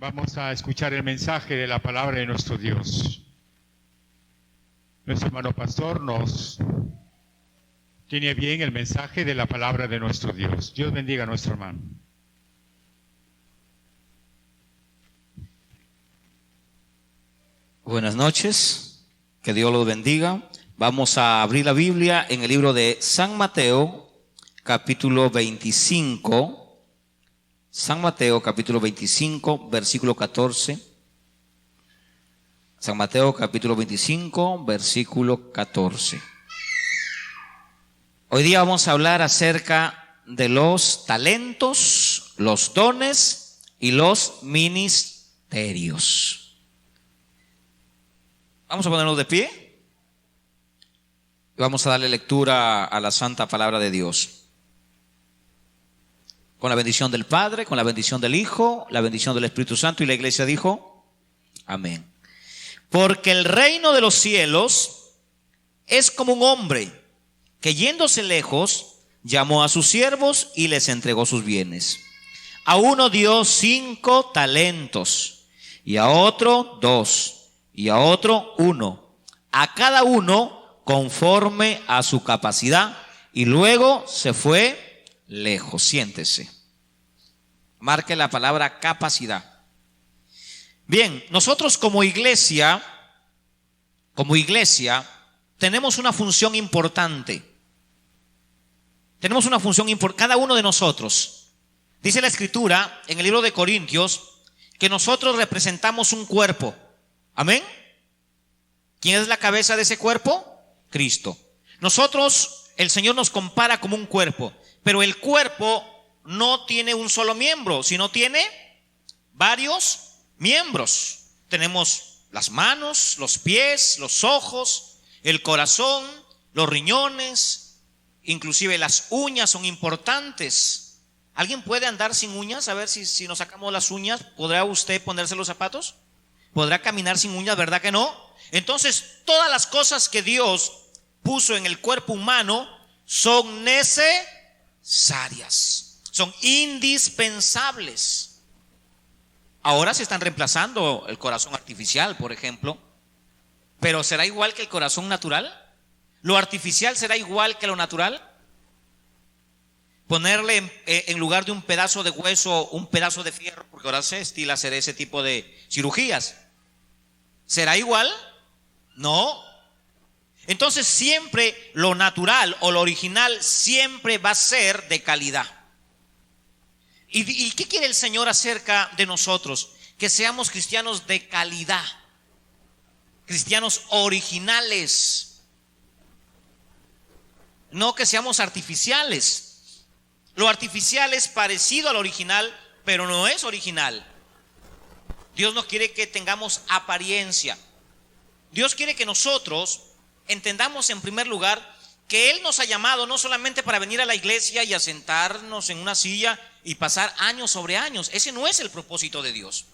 Vamos a escuchar el mensaje de la palabra de nuestro Dios. Nuestro hermano pastor nos tiene bien el mensaje de la palabra de nuestro Dios. Dios bendiga a nuestro hermano. Buenas noches, que Dios los bendiga. Vamos a abrir la Biblia en el libro de San Mateo, capítulo 25. San Mateo, capítulo 25, versículo 14. San Mateo, capítulo 25, versículo 14. Hoy día vamos a hablar acerca de los talentos, los dones y los ministerios. Vamos a ponernos de pie y vamos a darle lectura a la santa palabra de Dios. Con la bendición del Padre, con la bendición del Hijo, la bendición del Espíritu Santo, y la iglesia dijo, amén. Porque el reino de los cielos es como un hombre que yéndose lejos, llamó a sus siervos y les entregó sus bienes. A uno dio 5 talentos, y a otro 2, y a otro 1, a cada uno conforme a su capacidad, y luego se fue lejos. Siéntese. Marque la palabra capacidad. Bien, nosotros como iglesia tenemos una función importante. Tenemos una función importante, cada uno de nosotros. Dice la Escritura en el libro de Corintios que nosotros representamos un cuerpo. Amén. ¿Quién es la cabeza de ese cuerpo? Cristo. Nosotros, el Señor nos compara como un cuerpo, pero el cuerpo no tiene un solo miembro, sino tiene varios miembros. Tenemos las manos, los pies, los ojos, el corazón, los riñones, inclusive las uñas son importantes. ¿Alguien puede andar sin uñas? A ver si nos sacamos las uñas, ¿podrá usted ponerse los zapatos? ¿Podrá caminar sin uñas? ¿Verdad que no? Entonces, todas las cosas que Dios puso en el cuerpo humano son necesarias, son indispensables. Ahora se están reemplazando el corazón artificial, por ejemplo, pero ¿será igual que el corazón natural? ¿Lo artificial será igual que lo natural? Ponerle en lugar de un pedazo de hueso un pedazo de fierro, porque ahora se estila hacer ese tipo de cirugías, ¿será igual? No. Entonces siempre lo natural o lo original siempre va a ser de calidad. ¿Y qué quiere el Señor acerca de nosotros? Que seamos cristianos de calidad, cristianos originales, no que seamos artificiales. Lo artificial es parecido al original, pero no es original. Dios no quiere que tengamos apariencia. Dios quiere que nosotros entendamos en primer lugar que Él nos ha llamado no solamente para venir a la iglesia y a sentarnos en una silla y pasar años sobre años. Ese no es el propósito de Dios.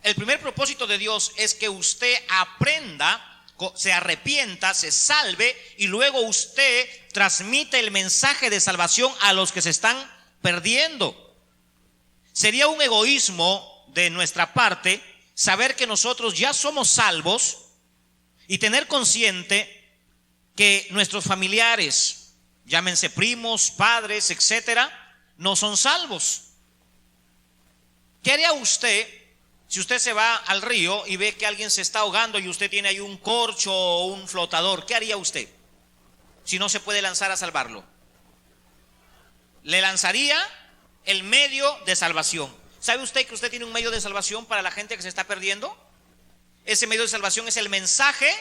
El primer propósito de Dios es que usted aprenda, se arrepienta, se salve y luego usted transmite el mensaje de salvación a los que se están perdiendo. Sería un egoísmo de nuestra parte saber que nosotros ya somos salvos y tener consciente que nuestros familiares, llámense primos, padres, etcétera, no son salvos. ¿Qué haría usted si usted se va al río y ve que alguien se está ahogando y usted tiene ahí un corcho o un flotador? ¿Qué haría usted si no se puede lanzar a salvarlo? Le lanzaría el medio de salvación. ¿Sabe usted que usted tiene un medio de salvación para la gente que se está perdiendo? Ese medio de salvación es el mensaje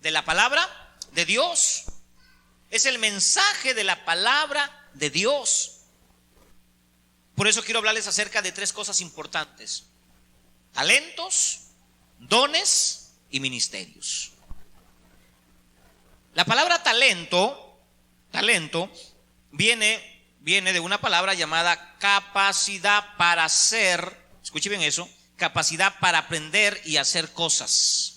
de la palabra de Dios. Es el mensaje de la palabra de Dios. Por eso quiero hablarles acerca de 3 cosas importantes: talentos, dones y ministerios. La palabra talento viene de una palabra llamada capacidad para hacer. Escuche bien eso: capacidad para aprender y hacer cosas.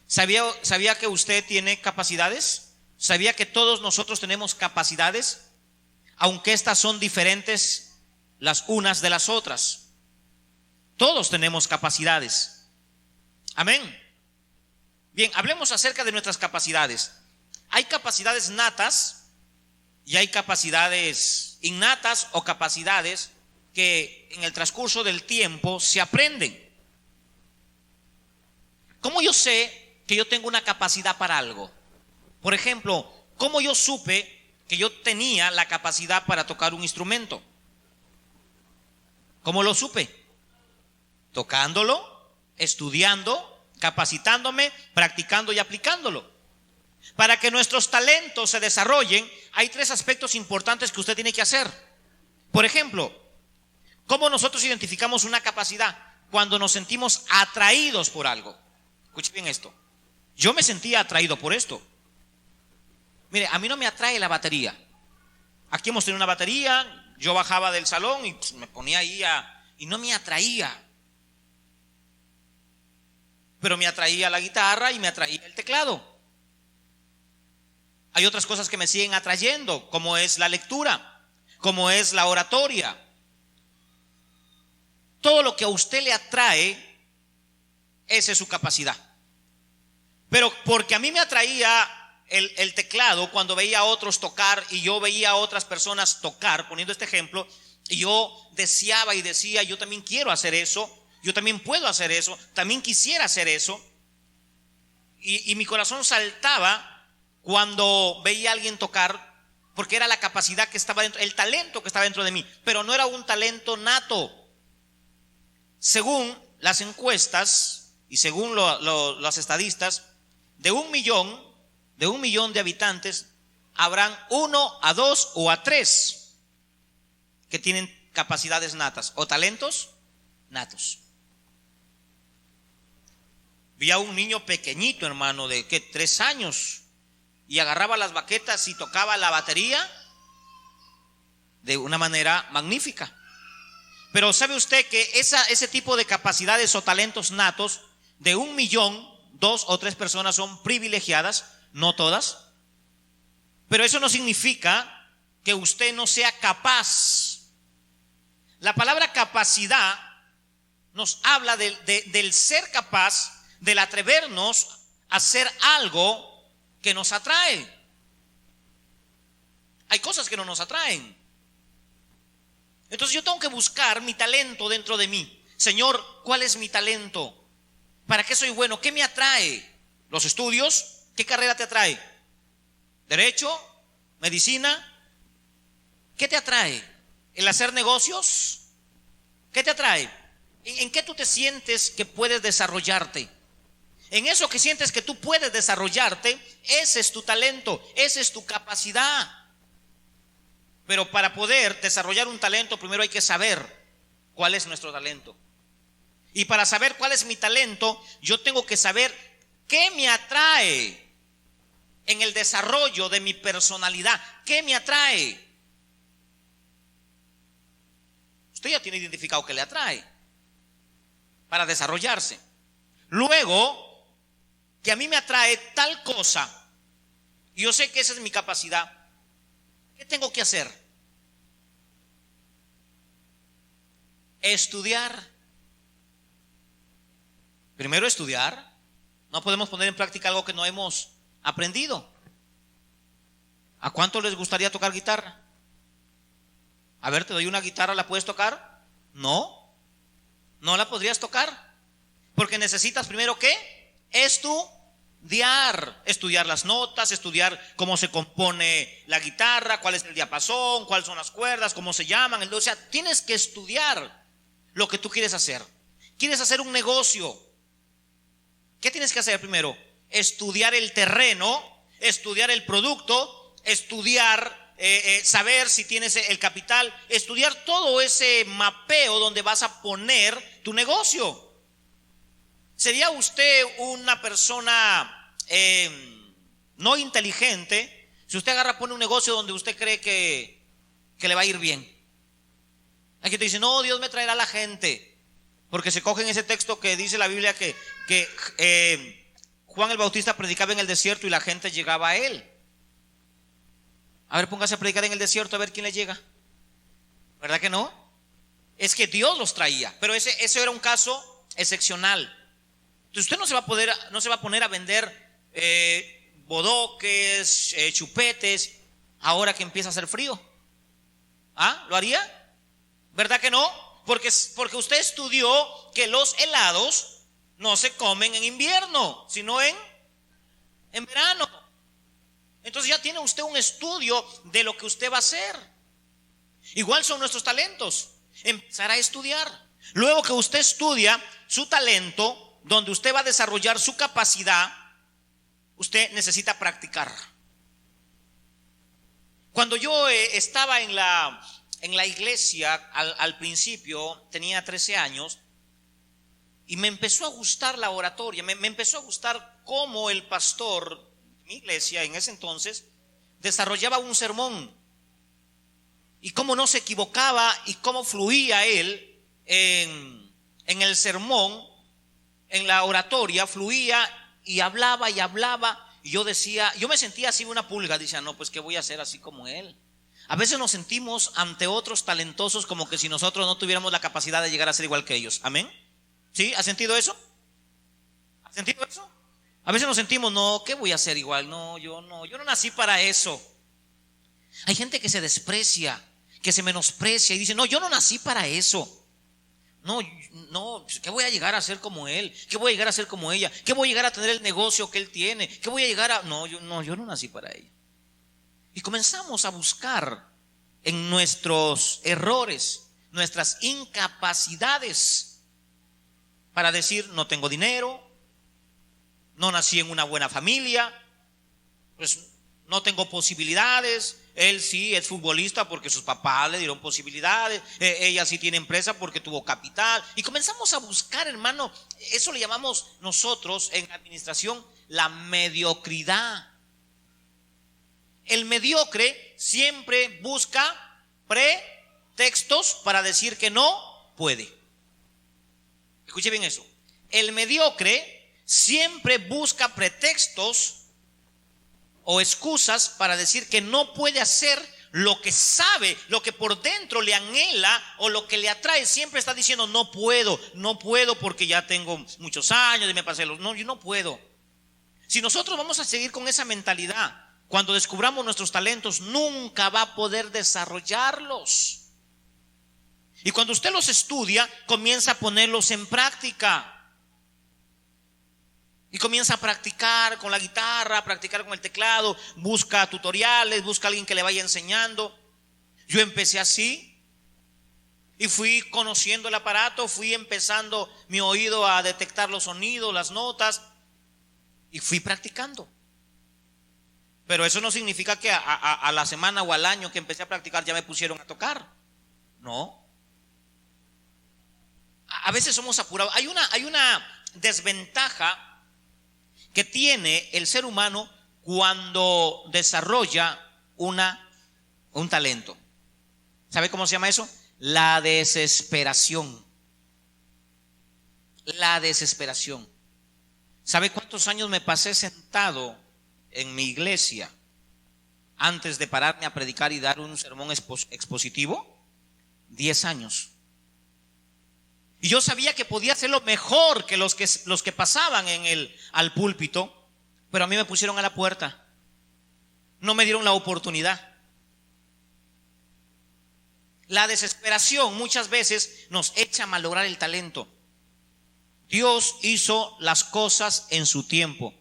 ¿Sabía que usted tiene capacidades? ¿Sabía que todos nosotros tenemos capacidades? Aunque estas son diferentes las unas de las otras. Todos tenemos capacidades. Amén. Bien, hablemos acerca de nuestras capacidades. Hay capacidades natas y hay capacidades innatas o capacidades que en el transcurso del tiempo se aprenden. ¿Cómo yo sé que yo tengo una capacidad para algo? Por ejemplo, ¿cómo yo supe que yo tenía la capacidad para tocar un instrumento? ¿Cómo lo supe? Tocándolo, estudiando, capacitándome, practicando y aplicándolo. Para que nuestros talentos se desarrollen, hay 3 aspectos importantes que usted tiene que hacer. Por ejemplo, ¿cómo nosotros identificamos una capacidad? Cuando nos sentimos atraídos por algo. Escuche bien esto. Yo me sentía atraído por esto. Mire, a mí no me atrae la batería. Aquí hemos tenido una batería, yo bajaba del salón y me ponía ahí y no me atraía. Pero me atraía la guitarra y me atraía el teclado. Hay otras cosas que me siguen atrayendo, como es la lectura, como es la oratoria. Todo lo que a usted le atrae, esa es su capacidad. Pero porque a mí me atraía el teclado cuando veía a otros tocar y yo veía a otras personas tocar, poniendo este ejemplo, y yo deseaba y decía, yo también quiero hacer eso, yo también puedo hacer eso, también quisiera hacer eso. Y mi corazón saltaba cuando veía a alguien tocar, porque era la capacidad que estaba dentro, el talento que estaba dentro de mí, pero no era un talento nato. Según las encuestas y según los estadistas, de un millón de habitantes, habrán 1 a 2 o a 3 que tienen capacidades natas o talentos natos. Vi a un niño pequeñito, hermano, de 3 años, y agarraba las baquetas y tocaba la batería de una manera magnífica. Pero ¿sabe usted que ese tipo de capacidades o talentos natos, de 1 millón, 2 o 3 personas son privilegiadas? No todas. Pero eso no significa que usted no sea capaz. La palabra capacidad nos habla del ser capaz, del atrevernos a hacer algo que nos atrae. Hay cosas que no nos atraen. Entonces yo tengo que buscar mi talento dentro de mí. Señor, ¿cuál es mi talento? ¿Para qué soy bueno? ¿Qué me atrae? ¿Los estudios? ¿Qué carrera te atrae? ¿Derecho? ¿Medicina? ¿Qué te atrae? ¿El hacer negocios? ¿Qué te atrae? ¿En qué tú te sientes que puedes desarrollarte? En eso que sientes que tú puedes desarrollarte, ese es tu talento, esa es tu capacidad. Pero para poder desarrollar un talento, primero hay que saber cuál es nuestro talento. Y para saber cuál es mi talento, yo tengo que saber qué me atrae en el desarrollo de mi personalidad. ¿Qué me atrae? Usted ya tiene identificado qué le atrae para desarrollarse. Luego, que a mí me atrae tal cosa, y yo sé que esa es mi capacidad, ¿qué tengo que hacer? Estudiar. Primero estudiar. No podemos poner en práctica algo que no hemos aprendido. ¿A cuántos les gustaría tocar guitarra? A ver, te doy una guitarra, ¿la puedes tocar? No, no la podrías tocar. Porque necesitas primero ¿qué? Estudiar las notas, estudiar cómo se compone la guitarra, cuál es el diapasón, cuáles son las cuerdas, cómo se llaman. O sea, tienes que estudiar lo que tú quieres hacer. ¿Quieres hacer un negocio? ¿Qué tienes que hacer primero? Estudiar el terreno, estudiar el producto, estudiar, saber si tienes el capital, estudiar todo ese mapeo donde vas a poner tu negocio. ¿Sería usted una persona no inteligente si usted pone un negocio donde usted cree que le va a ir bien? Hay quien te dice, no, Dios me traerá la gente. Porque se cogen ese texto que dice la Biblia que Juan el Bautista predicaba en el desierto y la gente llegaba a él. A ver, póngase a predicar en el desierto a ver quién le llega. ¿Verdad que no? es que Dios los traía, pero ese era un caso excepcional. Entonces usted no se va a poner a vender bodoques, chupetes, ahora que empieza a hacer frío. ¿Ah? ¿Lo haría? ¿Verdad que no? Porque usted estudió que los helados no se comen en invierno, sino en verano. Entonces ya tiene usted un estudio de lo que usted va a hacer. Igual son nuestros talentos. Empezar a estudiar. Luego que usted estudia su talento, donde usted va a desarrollar su capacidad, usted necesita practicar. Cuando yo estaba en la iglesia, al principio, tenía 13 años, y me empezó a gustar la oratoria, me empezó a gustar cómo el pastor de mi iglesia en ese entonces desarrollaba un sermón, y cómo no se equivocaba, y cómo fluía él en el sermón, en la oratoria, fluía y hablaba, y yo decía, yo me sentía así una pulga, decía, no, pues ¿qué voy a hacer así como él? A veces nos sentimos ante otros talentosos como que si nosotros no tuviéramos la capacidad de llegar a ser igual que ellos. ¿Amén? ¿Sí? ¿Ha sentido eso? ¿Ha sentido eso? A veces nos sentimos, no, ¿qué voy a hacer igual? No, yo no nací para eso. Hay gente que se desprecia, que se menosprecia y dice, no, yo no nací para eso. No, ¿qué voy a llegar a ser como él? ¿Qué voy a llegar a ser como ella? ¿Qué voy a llegar a tener el negocio que él tiene? ¿Qué voy a llegar a...? No, yo no nací para ella. Y comenzamos a buscar en nuestros errores, nuestras incapacidades, para decir, no tengo dinero, no nací en una buena familia, pues no tengo posibilidades. Él sí es futbolista porque sus papás le dieron posibilidades, ella sí tiene empresa porque tuvo capital. Y comenzamos a buscar, hermano, eso le llamamos nosotros en administración la mediocridad. El mediocre siempre busca pretextos para decir que no puede. Escuche bien eso. El mediocre siempre busca pretextos o excusas para decir que no puede hacer lo que sabe, lo que por dentro le anhela o lo que le atrae. Siempre está diciendo no puedo porque ya tengo muchos años y me pasé yo no puedo. Si nosotros vamos a seguir con esa mentalidad, cuando descubramos nuestros talentos nunca va a poder desarrollarlos. Y cuando usted los estudia, comienza a ponerlos en práctica. Y comienza a practicar con la guitarra, a practicar con el teclado, busca tutoriales, busca a alguien que le vaya enseñando. Yo empecé así y fui conociendo el aparato, fui empezando mi oído a detectar los sonidos, las notas, y fui practicando. Pero eso no significa que a la semana o al año que empecé a practicar ya me pusieron a tocar. No. A veces somos apurados. Hay una desventaja que tiene el ser humano cuando desarrolla un talento. ¿Sabe cómo se llama eso? La desesperación. La desesperación. ¿Sabe cuántos años me pasé sentado en mi iglesia antes de pararme a predicar y dar un sermón expositivo? 10 años. Y yo sabía que podía hacerlo mejor que los que pasaban al púlpito, pero a mí me pusieron a la puerta. No me dieron la oportunidad. La desesperación muchas veces nos echa a malograr el talento. Dios hizo las cosas en su tiempo.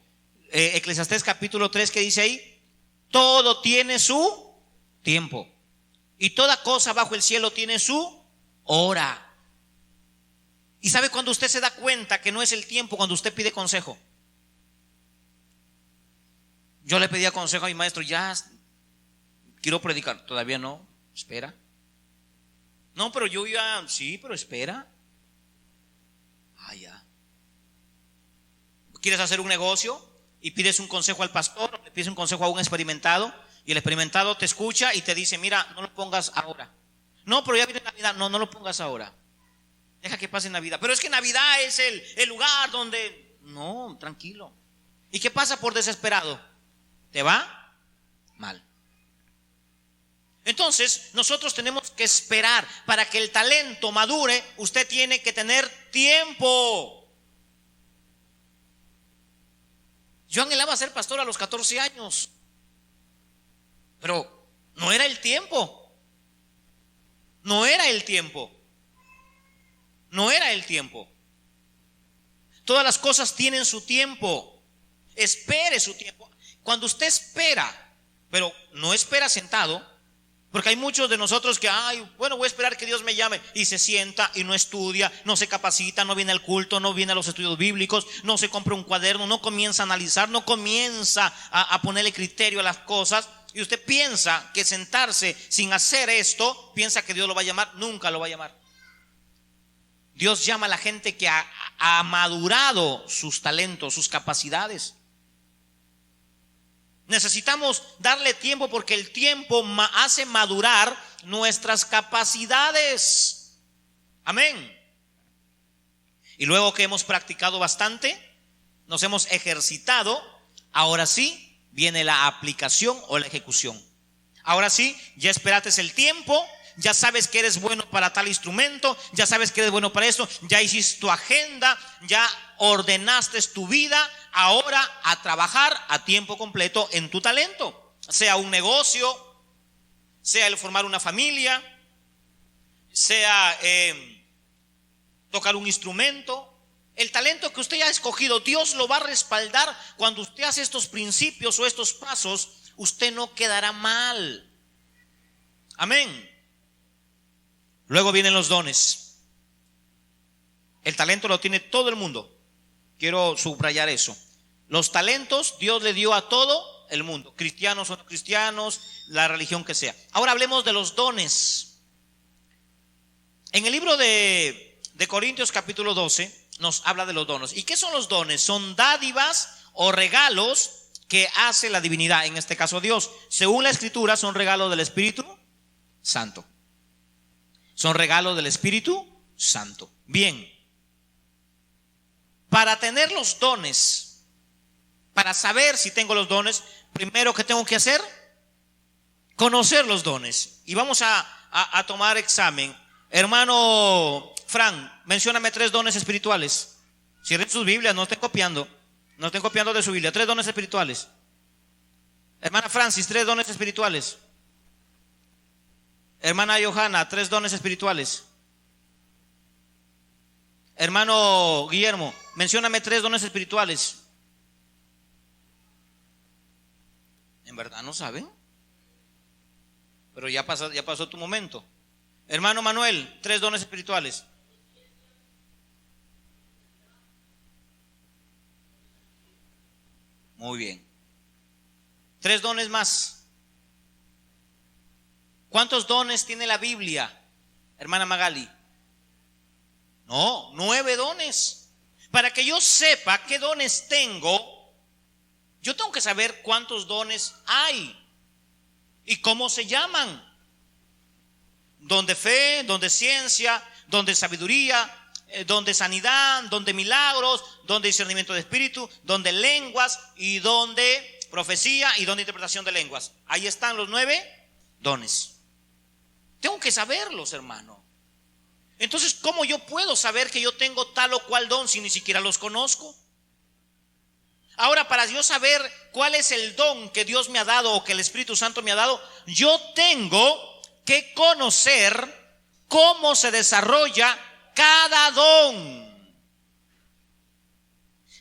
Eclesiastés capítulo 3, ¿qué dice ahí? Todo tiene su tiempo y toda cosa bajo el cielo tiene su hora. ¿Y sabe cuando usted se da cuenta que no es el tiempo? Cuando usted pide consejo. Yo le pedía consejo a mi maestro, ya quiero predicar, todavía no, espera. No, pero yo ya, sí, pero espera. Ya. ¿Quieres hacer un negocio y pides un consejo al pastor, o le pides un consejo a un experimentado, y el experimentado te escucha y te dice, mira, no lo pongas ahora? No, pero ya viene Navidad, no lo pongas ahora. Deja que pase Navidad. Pero es que Navidad es el lugar donde... No, tranquilo. ¿Y qué pasa por desesperado? Te va mal. Entonces, nosotros tenemos que esperar. Para que el talento madure, usted tiene que tener tiempo. Yo anhelaba ser pastor a los 14 años, pero no era el tiempo. No era el tiempo. No era el tiempo. Todas las cosas tienen su tiempo. Espere su tiempo. Cuando usted espera, pero no espera sentado, porque hay muchos de nosotros que, voy a esperar que Dios me llame, y se sienta y no estudia, no se capacita, no viene al culto, no viene a los estudios bíblicos, no se compra un cuaderno, no comienza a analizar, no comienza a ponerle criterio a las cosas. Y usted piensa que sentarse sin hacer esto, piensa que Dios lo va a llamar. Nunca lo va a llamar. Dios llama a la gente que ha madurado sus talentos, sus capacidades. Necesitamos darle tiempo, porque el tiempo hace madurar nuestras capacidades. Amén. Y luego que hemos practicado bastante, nos hemos ejercitado, ahora sí viene la aplicación o la ejecución. Ahora sí, ya esperaste el tiempo, ya sabes que eres bueno para tal instrumento, ya sabes que eres bueno para esto, ya hiciste tu agenda, ya ordenaste tu vida. Ahora a trabajar a tiempo completo en tu talento, sea un negocio, sea el formar una familia, sea tocar un instrumento. El talento que usted ya ha escogido, Dios lo va a respaldar. Cuando usted hace estos principios o estos pasos, usted no quedará mal. Amén. Luego vienen los dones. El talento lo tiene todo el mundo. Quiero subrayar eso. Los talentos Dios le dio a todo el mundo, cristianos o no cristianos, la religión que sea. Ahora hablemos de los dones. En el libro de Corintios capítulo 12 nos habla de los dones. ¿Y qué son los dones? Son dádivas o regalos que hace la divinidad, en este caso Dios. Según la Escritura, son regalos del Espíritu Santo. Son regalos del Espíritu Santo. Bien. Para tener los dones, para saber si tengo los dones, primero, ¿qué tengo que hacer? Conocer los dones. Y vamos a tomar examen. Hermano Frank, mencióname 3 dones espirituales. Cierren sus Biblias, no estén copiando. No estén copiando de su Biblia. 3 dones espirituales. Hermana Francis, 3 dones espirituales. Hermana Johanna, 3 dones espirituales. Hermano Guillermo, mencióname 3 dones espirituales. ¿En verdad no saben? Pero ya pasó tu momento. Hermano Manuel, 3 dones espirituales. Muy bien. 3 dones más. ¿Cuántos dones tiene la Biblia, hermana Magali? No, 9 dones. Para que yo sepa qué dones tengo, yo tengo que saber cuántos dones hay y cómo se llaman. Don de fe, don de ciencia, don de sabiduría, don de sanidad, don de milagros, don de discernimiento de espíritu, don de lenguas y don de profecía y don de interpretación de lenguas. Ahí están los 9 dones. Tengo que saberlos, hermano. Entonces, ¿cómo yo puedo saber que yo tengo tal o cual don si ni siquiera los conozco? Ahora, para yo saber cuál es el don que Dios me ha dado o que el Espíritu Santo me ha dado, yo tengo que conocer cómo se desarrolla cada don.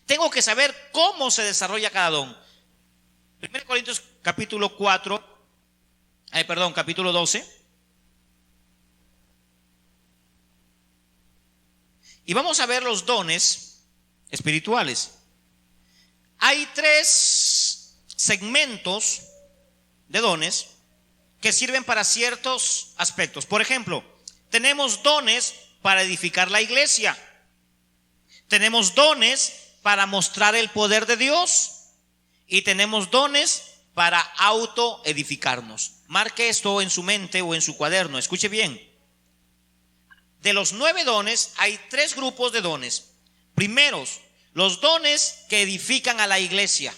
Tengo que saber cómo se desarrolla cada don. 1 Corintios capítulo 12. Y vamos a ver los dones espirituales. Hay 3 segmentos de dones que sirven para ciertos aspectos. Por ejemplo, tenemos dones para edificar la iglesia. Tenemos dones para mostrar el poder de Dios. Y tenemos dones para autoedificarnos. Marque esto en su mente o en su cuaderno. Escuche bien. De los 9 dones, hay 3 grupos de dones. Primeros, los dones que edifican a la iglesia.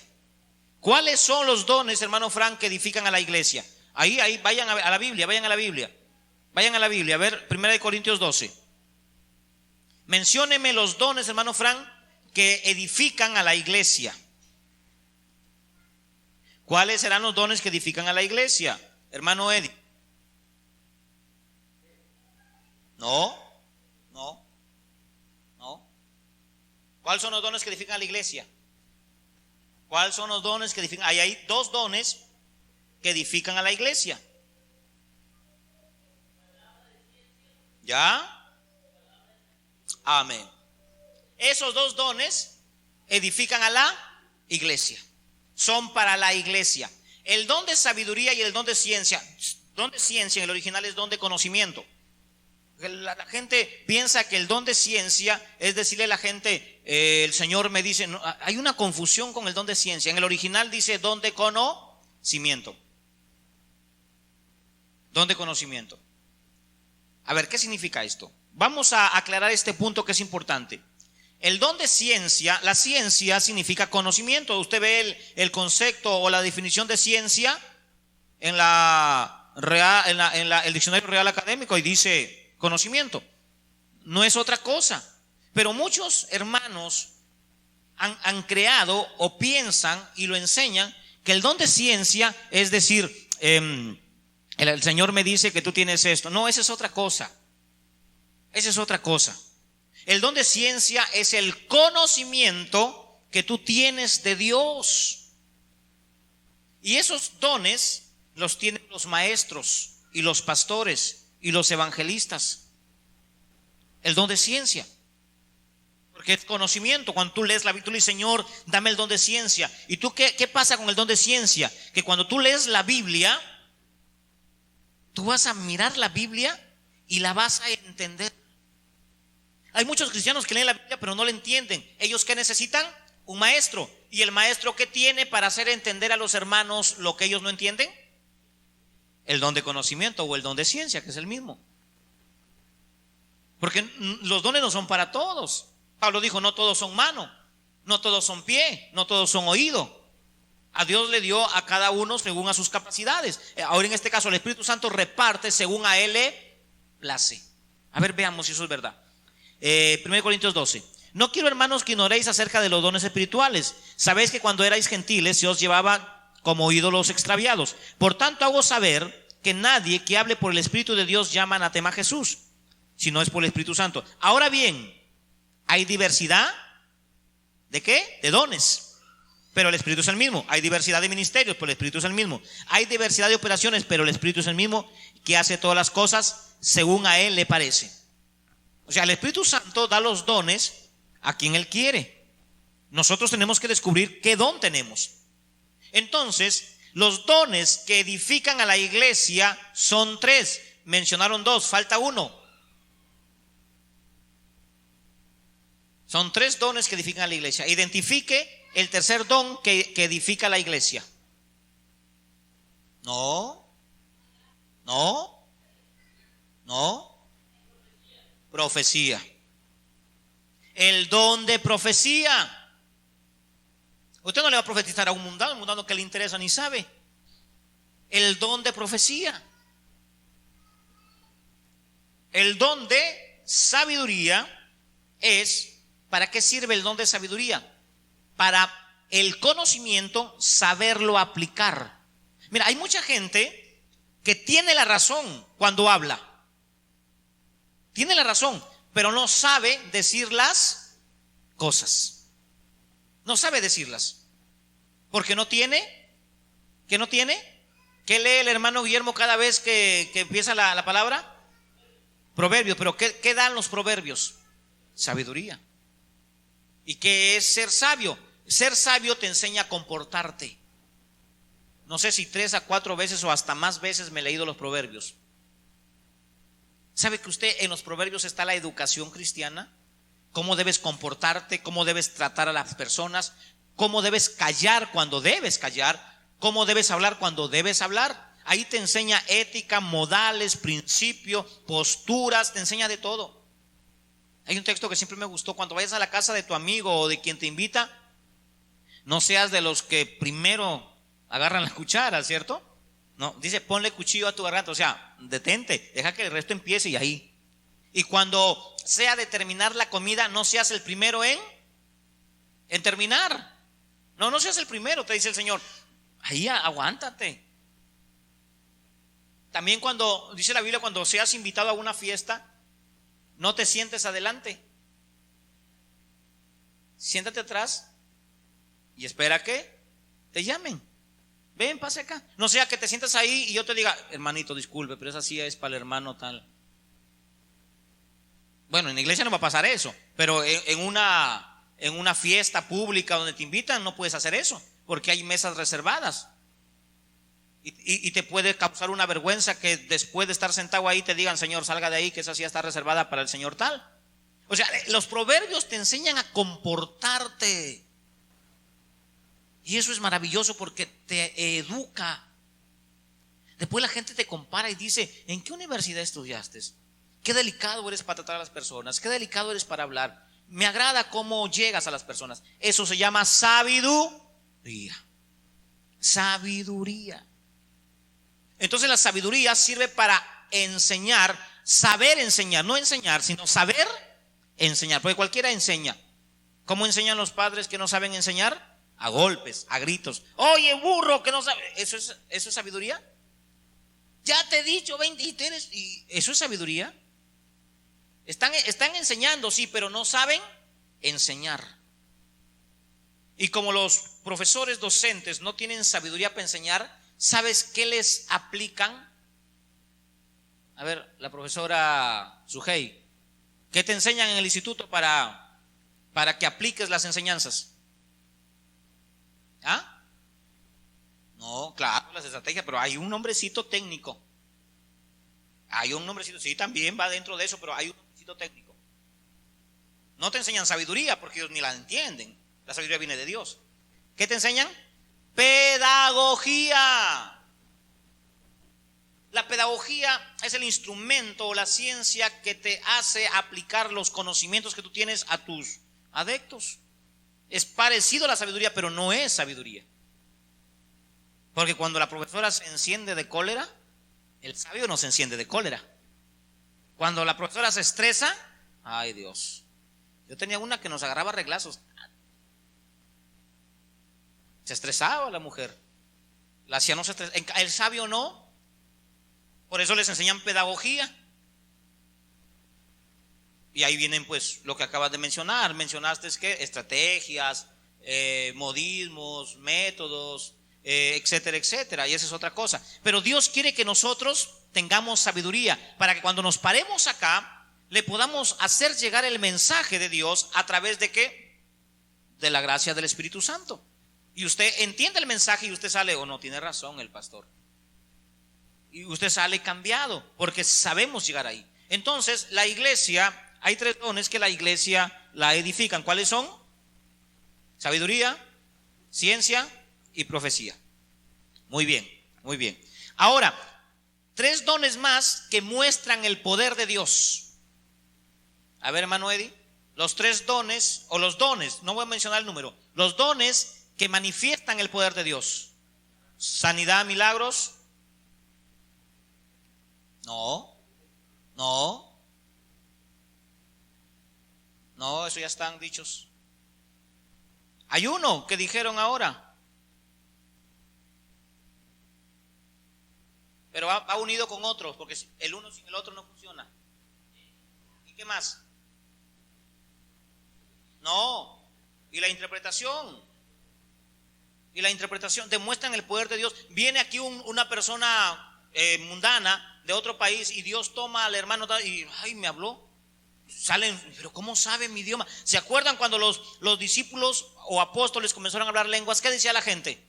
¿Cuáles son los dones, hermano Frank, que edifican a la iglesia? Ahí, vayan a la Biblia, vayan a la Biblia. Vayan a la Biblia, a ver, 1 Corintios 12. Mencióneme los dones, hermano Frank, que edifican a la iglesia. ¿Cuáles serán los dones que edifican a la iglesia, hermano Eddie? No. ¿Cuáles son los dones que edifican a la iglesia? ¿Cuáles son los dones que edifican? Hay dos dones que edifican a la iglesia. ¿Ya? Amén. Esos dos dones edifican a la iglesia. Son para la iglesia. El don de sabiduría y el don de ciencia. Don de ciencia en el original es don de conocimiento. La gente piensa que el don de ciencia es decirle a la gente, el Señor me dice, no, hay una confusión con el don de ciencia. En el original dice don de conocimiento. Don de conocimiento. A ver, ¿qué significa esto? Vamos a aclarar este punto que es importante. El don de ciencia, la ciencia significa conocimiento. Usted ve el concepto o la definición de ciencia en el diccionario Real Académico y dice conocimiento. No es otra cosa. Pero muchos hermanos han creado o piensan y lo enseñan que el don de ciencia es decir, el Señor me dice que tú tienes esto. No, esa es otra cosa. Esa es otra cosa. El don de ciencia es el conocimiento que tú tienes de Dios. Y esos dones los tienen los maestros y los pastores y los evangelistas. El don de ciencia. Porque es conocimiento. Cuando tú lees la Biblia, tú le dices, Señor, dame el don de ciencia. ¿Y tú qué pasa con el don de ciencia? Que cuando tú lees la Biblia, tú vas a mirar la Biblia y la vas a entender. Hay muchos cristianos que leen la Biblia pero no la entienden. ¿Ellos qué necesitan? Un maestro. ¿Y el maestro qué tiene para hacer entender a los hermanos lo que ellos no entienden? El don de conocimiento o el don de ciencia, que es el mismo. Porque los dones no son para todos. Pablo dijo, no todos son mano, no todos son pie, no todos son oído. A Dios le dio a cada uno según a sus capacidades. Ahora en este caso el Espíritu Santo reparte según a él le place. A ver, veamos si eso es verdad. 1 Corintios 12. No quiero, hermanos, que ignoréis acerca de los dones espirituales. Sabéis que cuando erais gentiles se os llevaba como ídolos extraviados. Por tanto hago saber que nadie que hable por el Espíritu de Dios llama anatema a Jesús, si no es por el Espíritu Santo. Ahora bien, hay diversidad ¿de qué? De dones, pero el Espíritu es el mismo. Hay diversidad de ministerios, pero el Espíritu es el mismo. Hay diversidad de operaciones, pero el Espíritu es el mismo, que hace todas las cosas según a él le parece. O sea, el Espíritu Santo da los dones a quien él quiere. Nosotros tenemos que descubrir qué don tenemos. Entonces, los dones que edifican a la iglesia son 3. Mencionaron 2, falta 1. Son 3 dones que edifican a la iglesia. Identifique el tercer don que edifica a la iglesia. No. Profecía. El don de profecía. Usted no le va a profetizar a un mundano que le interesa ni sabe. El don de profecía. El don de sabiduría es, ¿para qué sirve el don de sabiduría? Para el conocimiento, saberlo aplicar. Mira, hay mucha gente que tiene la razón cuando habla. Tiene la razón, pero no sabe decir las cosas. No sabe decirlas. Porque no tiene. ¿Qué no tiene? ¿Qué lee el hermano Guillermo cada vez que empieza la palabra? Proverbios. Pero ¿qué dan los proverbios? Sabiduría. ¿Y qué es ser sabio? Ser sabio te enseña a comportarte. No sé si 3 a 4 veces o hasta más veces me he leído los proverbios. ¿Sabe que usted en los proverbios está la educación cristiana? ¿Cómo debes comportarte? ¿Cómo debes tratar a las personas? ¿Cómo debes callar cuando debes callar? ¿Cómo debes hablar cuando debes hablar? Ahí te enseña ética, modales, principios, posturas, te enseña de todo. Hay un texto que siempre me gustó: cuando vayas a la casa de tu amigo o de quien te invita, no seas de los que primero agarran la cuchara, ¿cierto? No, dice ponle cuchillo a tu garganta, o sea, detente, deja que el resto empiece y ahí. Y cuando sea de terminar la comida, no seas el primero en terminar. No seas el primero, te dice el Señor. Ahí aguántate. También cuando, dice la Biblia, cuando seas invitado a una fiesta, no te sientes adelante. Siéntate atrás y espera que te llamen. Ven, pase acá. No sea que te sientas ahí y yo te diga, hermanito, disculpe, pero esa silla es para el hermano tal. Bueno, en la iglesia no va a pasar eso, pero en una fiesta pública donde te invitan no puedes hacer eso, porque hay mesas reservadas. Y te puede causar una vergüenza que después de estar sentado ahí te digan, Señor, salga de ahí, que esa silla está reservada para el Señor tal. O sea, los proverbios te enseñan a comportarte. Y eso es maravilloso porque te educa. Después la gente te compara y dice, ¿en qué universidad estudiaste? Qué delicado eres para tratar a las personas, qué delicado eres para hablar. Me agrada cómo llegas a las personas. Eso se llama sabiduría. Sabiduría. Entonces la sabiduría sirve para enseñar, saber enseñar, no enseñar, sino saber enseñar, porque cualquiera enseña. ¿Cómo enseñan los padres que no saben enseñar? A golpes, a gritos. Oye, burro, que no sabe. ¿Eso es sabiduría? Ya te he dicho 20 y ¿eso es sabiduría? Están enseñando, sí, pero no saben enseñar. Y como los profesores docentes no tienen sabiduría para enseñar, ¿sabes qué les aplican? A ver, la profesora Sujei, ¿qué te enseñan en el instituto para que apliques las enseñanzas? ¿Ah? No, claro, las estrategias, pero hay un nombrecito técnico. Hay un nombrecito, sí, también va dentro de eso, pero hay un nombrecito técnico. No te enseñan sabiduría porque ellos ni la entienden. La sabiduría viene de Dios. ¿Qué te enseñan? Pedagogía. La pedagogía es el instrumento o la ciencia que te hace aplicar los conocimientos que tú tienes a tus adeptos. Es parecido a la sabiduría, pero no es sabiduría. Porque cuando la profesora se enciende de cólera, el sabio no se enciende de cólera. Cuando la profesora se estresa, ay Dios. Yo tenía una que nos agarraba reglazos. Se estresaba la mujer. La anciana no se estresaba. El sabio no. Por eso les enseñan pedagogía. Y ahí vienen pues lo que acabas de mencionar. Mencionaste que estrategias, modismos, métodos, etcétera, etcétera. Y esa es otra cosa. Pero Dios quiere que nosotros tengamos sabiduría para que cuando nos paremos acá le podamos hacer llegar el mensaje de Dios a través de ¿qué? De la gracia del Espíritu Santo. Y usted entiende el mensaje y usted sale, no, tiene razón el pastor. Y usted sale cambiado porque sabemos llegar ahí. Entonces la iglesia, hay 3 dones que la iglesia la edifican. ¿Cuáles son? Sabiduría, ciencia y profecía. Muy bien, muy bien. Ahora, 3 dones más que muestran el poder de Dios. A ver, hermano Eddie, los 3 dones, o los dones, no voy a mencionar el número, los dones que manifiestan el poder de Dios. Sanidad, milagros. No, eso ya están dichos. Hay uno que dijeron ahora, pero va unido con otros, porque el uno sin el otro no funciona. ¿Y qué más? No, y la interpretación demuestran el poder de Dios. Viene aquí una persona mundana de otro país y Dios toma al hermano y me habló. Salen, pero ¿cómo sabe mi idioma? ¿Se acuerdan cuando los discípulos o apóstoles comenzaron a hablar lenguas? ¿Qué decía la gente?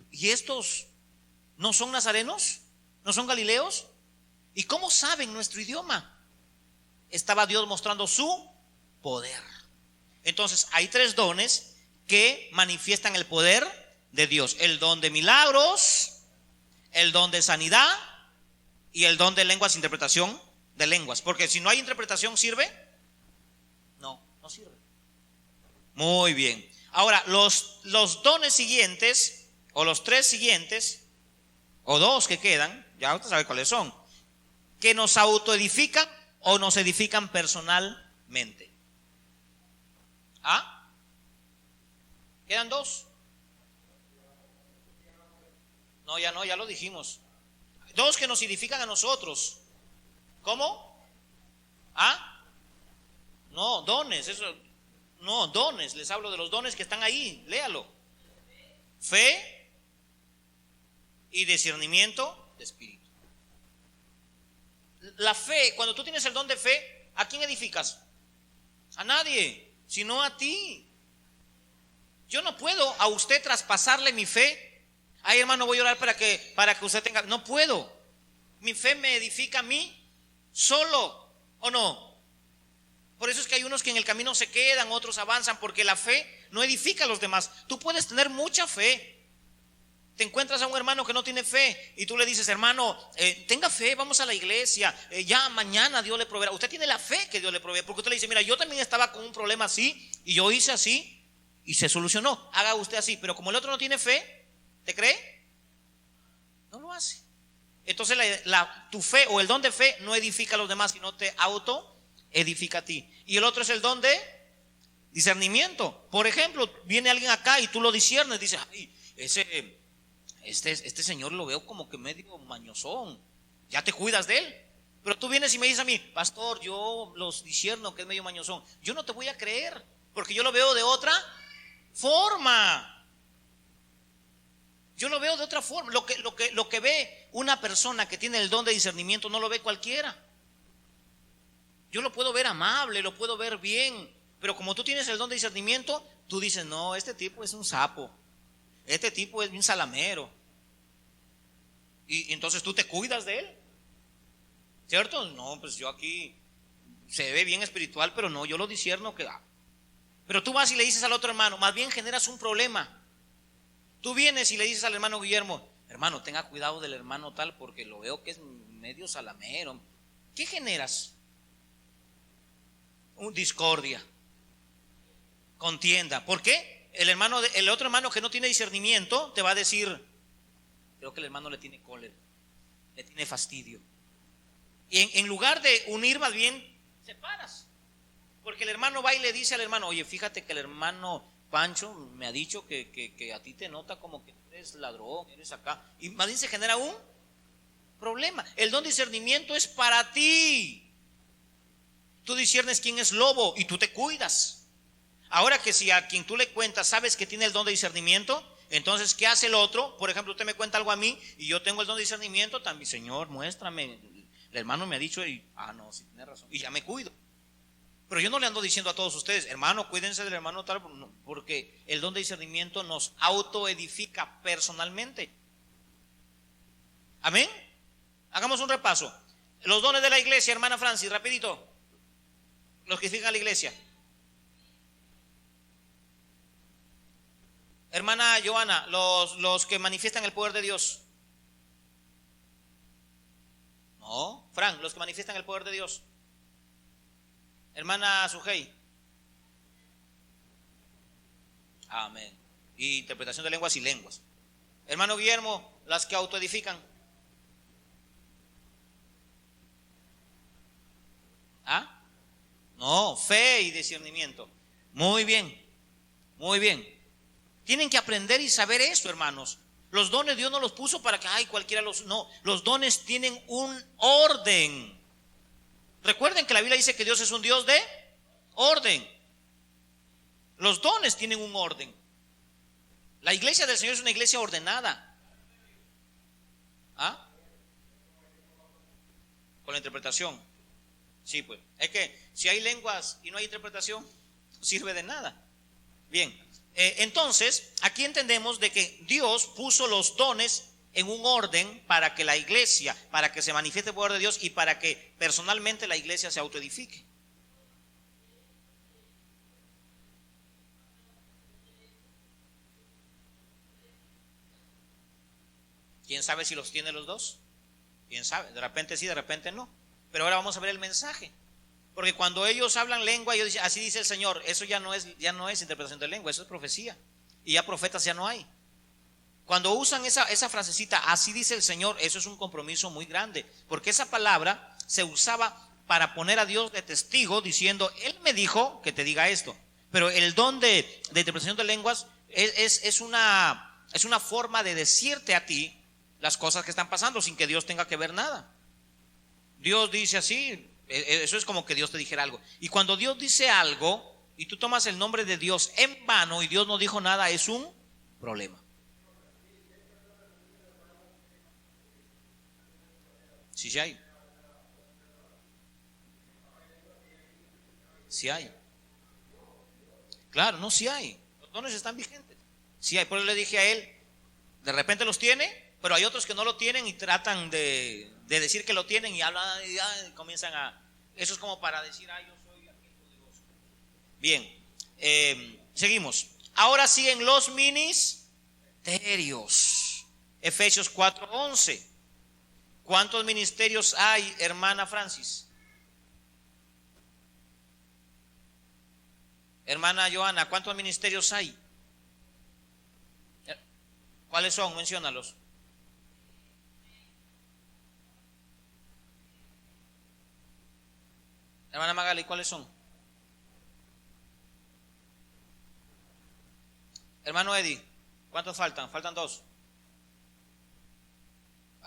¿Y estos no son nazarenos? ¿No son galileos? ¿Y cómo saben nuestro idioma? Estaba Dios mostrando su poder. Entonces hay 3 dones que manifiestan el poder de Dios: el don de milagros, el don de sanidad y el don de lenguas, interpretación de lenguas. Porque si no hay interpretación, ¿sirve? No sirve. Muy bien. Ahora, los dones siguientes, o los 3 siguientes, o dos que quedan, ya usted sabe cuáles son, que nos autoedifican o nos edifican personalmente. ¿Ah? ¿Quedan dos? No, ya lo dijimos. Dos que nos edifican a nosotros. ¿Cómo? ¿Ah? No, dones, eso. No, dones, les hablo de los dones que están ahí, léalo. Fe y discernimiento de espíritu. La fe, cuando tú tienes el don de fe, ¿a quién edificas? A nadie, sino a ti. Yo no puedo a usted traspasarle mi fe. Ay, hermano, voy a orar para que usted tenga. No puedo. Mi fe me edifica a mí solo, ¿o no? Por eso es que hay unos que en el camino se quedan, otros avanzan, porque la fe no edifica a los demás. Tú puedes tener mucha fe. Te encuentras a un hermano que no tiene fe y tú le dices, hermano, tenga fe, vamos a la iglesia, ya mañana Dios le proveerá. Usted tiene la fe que Dios le provee, porque usted le dice, mira, yo también estaba con un problema así y yo hice así y se solucionó. Haga usted así, pero como el otro no tiene fe, ¿te cree? No lo hace. Entonces tu fe o el don de fe no edifica a los demás, sino te auto edifica a ti. Y el otro es el don de discernimiento. Por ejemplo, viene alguien acá y tú lo disciernes, dices, ay, este señor lo veo como que medio mañosón, ya te cuidas de él. Pero tú vienes y me dices a mí, pastor, yo los discierno que es medio mañosón. Yo no te voy a creer, porque yo lo veo de otra forma. Yo lo veo de otra forma. Lo que ve una persona que tiene el don de discernimiento no lo ve cualquiera. Yo lo puedo ver amable, lo puedo ver bien, pero como tú tienes el don de discernimiento, tú dices, no, este tipo es un sapo, este tipo es un salamero. Y entonces tú te cuidas de él, ¿cierto? No, pues yo aquí se ve bien espiritual, pero no, yo lo discierno que Pero tú vas y le dices al otro hermano, más bien generas un problema. Tú vienes y le dices al hermano Guillermo, hermano, tenga cuidado del hermano tal porque lo veo que es medio salamero. ¿Qué generas? Discordia, contienda. ¿Por qué? El otro hermano que no tiene discernimiento te va a decir, creo que el hermano le tiene cólera, le tiene fastidio. Y en lugar de unir, más bien separas. Porque el hermano va y le dice al hermano, oye, fíjate que el hermano Pancho me ha dicho que a ti te nota como que eres ladrón, eres acá. Y más bien se genera un problema. El don de discernimiento es para ti. Tú disciernes quién es lobo y tú te cuidas. Ahora que si a quien tú le cuentas sabes que tiene el don de discernimiento, entonces ¿qué hace el otro? Por ejemplo, usted me cuenta algo a mí y yo tengo el don de discernimiento, también, Señor, muéstrame. El hermano me ha dicho y, no, sí tiene razón. Y ya me cuido. Pero yo no le ando diciendo a todos ustedes, hermano, cuídense del hermano tal, porque el don de discernimiento nos autoedifica personalmente. Amén. Hagamos un repaso. Los dones de la iglesia, hermana Francis, rapidito. Los que edifican la iglesia. Hermana Joana, los que manifiestan el poder de Dios. No, Frank, los que manifiestan el poder de Dios. Hermana Sujei. Amén. Y interpretación de lenguas y lenguas. Hermano Guillermo, las que autoedifican. No, fe y discernimiento. Muy bien, muy bien. Tienen que aprender y saber esto, hermanos. Los dones Dios no los puso para que cualquiera los... No, los dones tienen un orden. Recuerden que la Biblia dice que Dios es un Dios de orden. Los dones tienen un orden. La iglesia del Señor es una iglesia ordenada. Con la interpretación. Sí, pues. Es que si hay lenguas y no hay interpretación, no sirve de nada. Bien. Entonces, aquí entendemos de que Dios puso los dones en un orden para que la iglesia, para que se manifieste el poder de Dios y para que personalmente la iglesia se autoedifique. ¿Quién sabe si los tiene los dos? ¿Quién sabe? De repente sí, de repente no. Pero ahora vamos a ver el mensaje. Porque cuando ellos hablan lengua, ellos dicen, así dice el Señor, eso ya no es interpretación de lengua, eso es profecía. Y ya profetas ya no hay. Cuando usan esa frasecita, así dice el Señor, eso es un compromiso muy grande, porque esa palabra se usaba para poner a Dios de testigo, diciendo, Él me dijo que te diga esto. Pero el don de interpretación de lenguas es una forma de decirte a ti las cosas que están pasando sin que Dios tenga que ver nada. Dios dice así, eso es como que Dios te dijera algo. Y cuando Dios dice algo y tú tomas el nombre de Dios en vano y Dios no dijo nada, es un problema. Sí, sí hay. Sí hay. Claro, no, sí hay. Los dones están vigentes. Sí hay. Por eso le dije a él, de repente los tiene, pero hay otros que no lo tienen y tratan de decir que lo tienen y hablan y comienzan a... Eso es como para decir, yo soy aquí poderoso. Bien, seguimos. Ahora siguen los ministerios. Efesios 4:11. ¿Cuántos ministerios hay, hermana Francis? Hermana Joana, ¿cuántos ministerios hay? ¿Cuáles son? Menciónalos. Hermana Magali, ¿cuáles son? Hermano Eddie, ¿cuántos faltan? Faltan 2.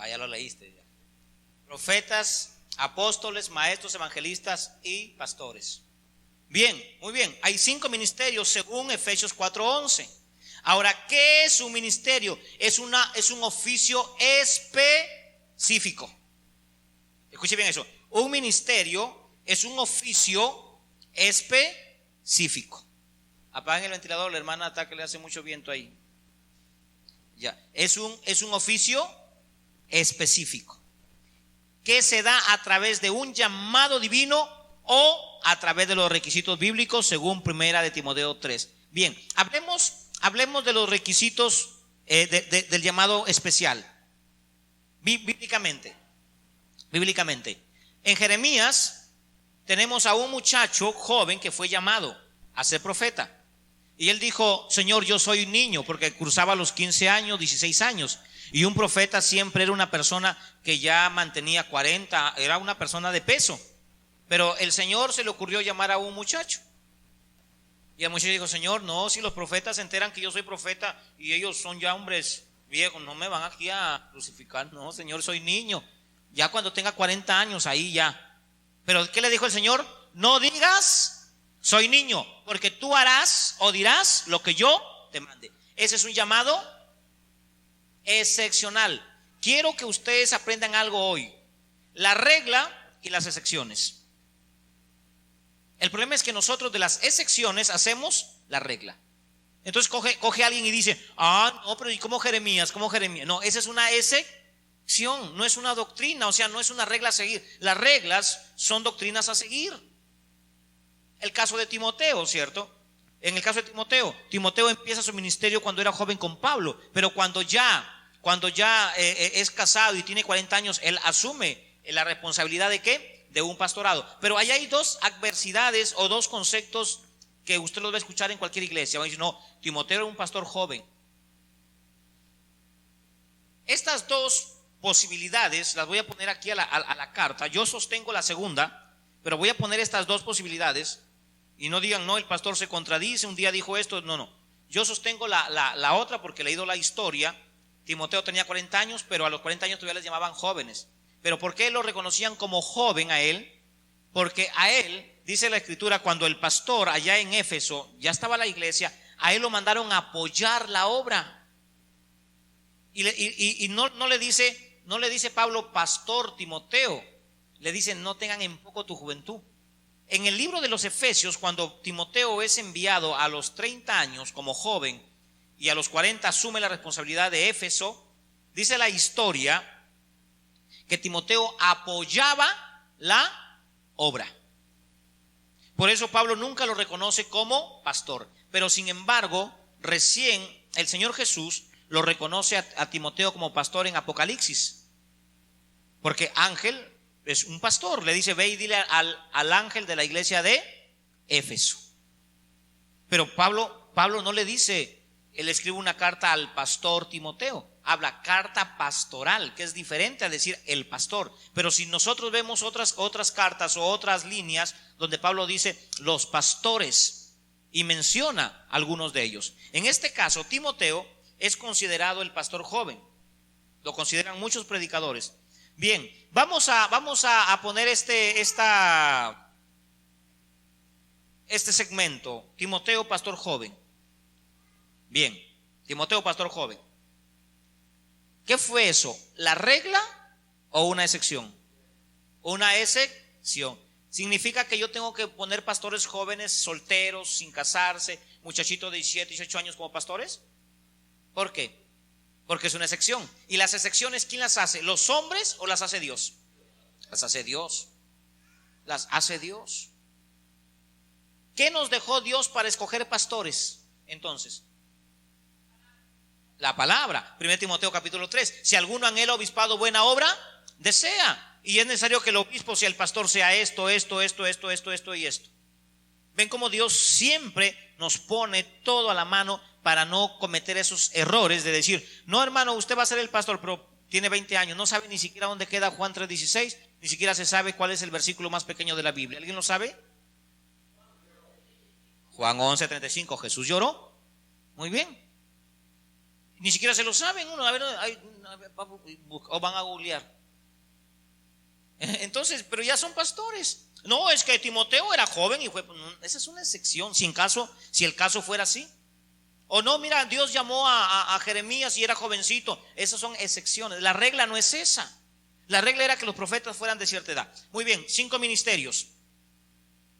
Ya lo leíste. Profetas, apóstoles, maestros, evangelistas y pastores. Bien, muy bien. Hay 5 ministerios según Efesios 4:11. Ahora, ¿qué es un ministerio? Es un oficio específico. Escuche bien eso. Un ministerio es un oficio específico. Apaguen el ventilador, la hermana está que le hace mucho viento ahí. Ya, es un oficio específico que se da a través de un llamado divino o a través de los requisitos bíblicos según 1 Timoteo 3. Bien, hablemos de los requisitos del llamado especial. Bíblicamente. En Jeremías tenemos a un muchacho joven que fue llamado a ser profeta. Y él dijo, Señor, yo soy un niño, porque cruzaba los 15 años, 16 años. Y un profeta siempre era una persona que ya mantenía 40, era una persona de peso. Pero el Señor se le ocurrió llamar a un muchacho. Y el muchacho dijo, Señor, no, si los profetas se enteran que yo soy profeta y ellos son ya hombres viejos, no me van aquí a crucificar. No, Señor, soy niño. Ya cuando tenga 40 años, ahí ya. Pero ¿qué le dijo el Señor? No digas, soy niño, porque tú harás o dirás lo que yo te mande. Ese es un llamado excepcional. Quiero que ustedes aprendan algo hoy: la regla y las excepciones. El problema es que nosotros de las excepciones hacemos la regla. Entonces coge a alguien y dice, no, pero ¿y cómo Jeremías? No, esa es una excepción, no es una doctrina, o sea, no es una regla a seguir. Las reglas son doctrinas a seguir. El caso de Timoteo, ¿cierto? En el caso de Timoteo empieza su ministerio cuando era joven con Pablo, pero cuando ya es casado y tiene 40 años, él asume la responsabilidad ¿de qué? De un pastorado. Pero ahí hay 2 adversidades o 2 conceptos que usted los va a escuchar en cualquier iglesia. Va a decir, no, Timoteo era un pastor joven. Estas 2 posibilidades las voy a poner aquí a la carta. Yo sostengo la segunda, pero voy a poner estas 2 posibilidades. Y no digan, no, el pastor se contradice, un día dijo esto. No. Yo sostengo la otra porque he leído la historia. Timoteo tenía 40 años, pero a los 40 años todavía les llamaban jóvenes. ¿Pero por qué lo reconocían como joven a él? Porque a él, dice la escritura, cuando el pastor allá en Éfeso ya estaba la iglesia, a él lo mandaron a apoyar la obra. Y no le dice Pablo, pastor Timoteo, le dice, no tengan en poco tu juventud. En el libro de los Efesios, cuando Timoteo es enviado a los 30 años como joven y a los 40 asume la responsabilidad de Éfeso, dice la historia que Timoteo apoyaba la obra. Por eso Pablo nunca lo reconoce como pastor, pero sin embargo, recién el Señor Jesús lo reconoce a Timoteo como pastor en Apocalipsis, porque Ángel es un pastor, le dice, ve y dile al ángel de la iglesia de Éfeso. Pero Pablo no le dice, él escribe una carta al pastor Timoteo. Habla carta pastoral, que es diferente a decir el pastor. Pero si nosotros vemos otras cartas o otras líneas donde Pablo dice los pastores y menciona algunos de ellos. En este caso, Timoteo es considerado el pastor joven. Lo consideran muchos predicadores. Bien, vamos a poner este segmento. Timoteo, pastor joven. Bien, Timoteo, pastor joven. ¿Qué fue eso? ¿La regla o una excepción? Una excepción. Significa que yo tengo que poner pastores jóvenes, solteros, sin casarse, muchachitos de 17, 18 años como pastores. ¿Por qué? Porque es una excepción. ¿Y las excepciones quién las hace? ¿Los hombres o las hace Dios? Las hace Dios. Las hace Dios. ¿Qué nos dejó Dios para escoger pastores entonces? La palabra. 1 Timoteo capítulo 3. Si alguno anhela obispado, buena obra desea. Y es necesario que el obispo sea el pastor, sea esto y esto. Ven cómo Dios siempre nos pone todo a la mano para no cometer esos errores de decir, no hermano, usted va a ser el pastor, pero tiene 20 años, no sabe ni siquiera dónde queda Juan 3:16, ni siquiera se sabe cuál es el versículo más pequeño de la Biblia. ¿Alguien lo sabe? Juan 11:35, Jesús lloró. Muy bien. Ni siquiera se lo saben uno, o van a googlear. Entonces, pero ya son pastores. No, es que Timoteo era joven y fue, esa es una excepción, si el caso fuera así. O no, mira, Dios llamó a Jeremías y era jovencito. Esas son excepciones. La regla no es esa. La regla era que los profetas fueran de cierta edad. Muy bien, 5 ministerios.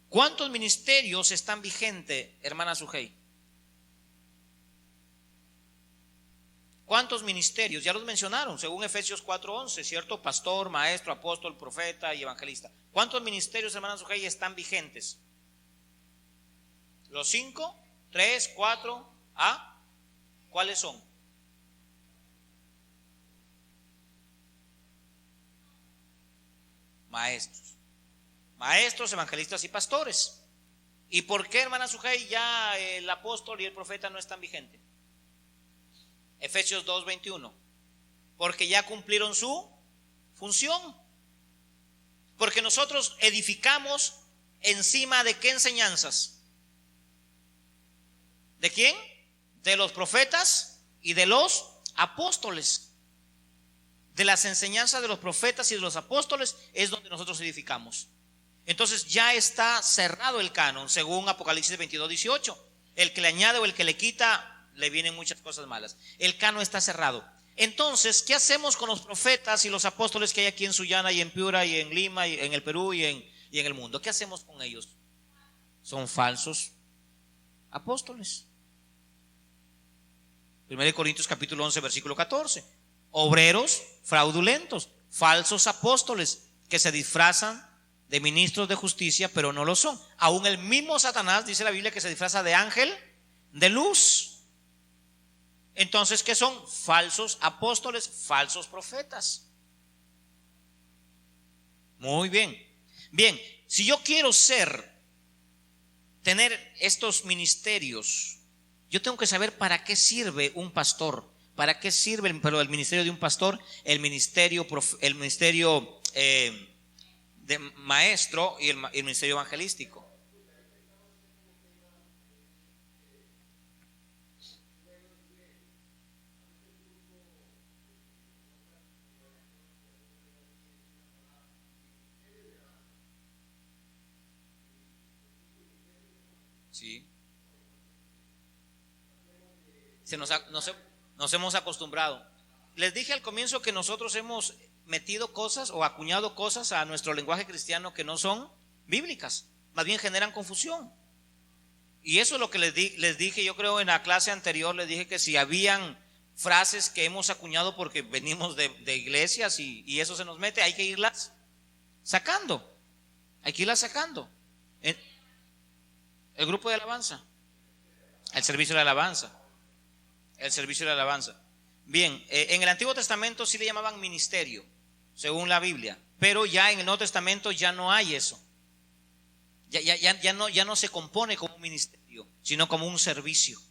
¿Cuántos ministerios están vigentes, hermana Sujei? ¿Cuántos ministerios? Ya los mencionaron, según Efesios 4:11, ¿cierto? Pastor, maestro, apóstol, profeta y evangelista. ¿Cuántos ministerios, hermana Sujei, están vigentes? ¿Los 5? ¿3? ¿4? ¿Ah? ¿Cuáles son? Maestros, evangelistas y pastores. ¿Y por qué, hermana Sujei, ya el apóstol y el profeta no están vigentes? Efesios 2:21. Porque ya cumplieron su función. Porque nosotros edificamos encima de qué enseñanzas. ¿De quién? De los profetas y de los apóstoles. De las enseñanzas de los profetas y de los apóstoles es donde nosotros edificamos. Entonces ya está cerrado el canon, según Apocalipsis 22:18. El que le añade o el que le quita, le vienen muchas cosas malas. El canon está cerrado. Entonces, ¿qué hacemos con los profetas y los apóstoles que hay aquí en Sullana y en Piura y en Lima y en el Perú y en el mundo? ¿Qué hacemos con ellos? Son falsos apóstoles. 1 Corintios capítulo 11 versículo 14. Obreros fraudulentos, falsos apóstoles que se disfrazan de ministros de justicia pero no lo son. Aún el mismo Satanás, dice la Biblia, que se disfraza de ángel de luz. Entonces, ¿qué son? Falsos apóstoles, falsos profetas. Muy bien. Bien, si yo quiero tener estos ministerios, yo tengo que saber para qué sirve un pastor, para qué sirve el ministerio de un pastor, el ministerio de maestro y el ministerio evangelístico. Sí. Nos hemos acostumbrado. Les dije al comienzo que nosotros hemos metido cosas o acuñado cosas a nuestro lenguaje cristiano que no son bíblicas, más bien generan confusión. Y eso es lo que les dije, yo creo en la clase anterior, les dije que si habían frases que hemos acuñado porque venimos de iglesias y eso se nos mete, hay que irlas sacando. Hay que irlas sacando. El grupo de alabanza, el servicio de alabanza, el servicio de alabanza. Bien, en el Antiguo Testamento sí le llamaban ministerio, según la Biblia, pero ya en el Nuevo Testamento ya no hay eso. Ya no se compone como un ministerio, sino como un servicio.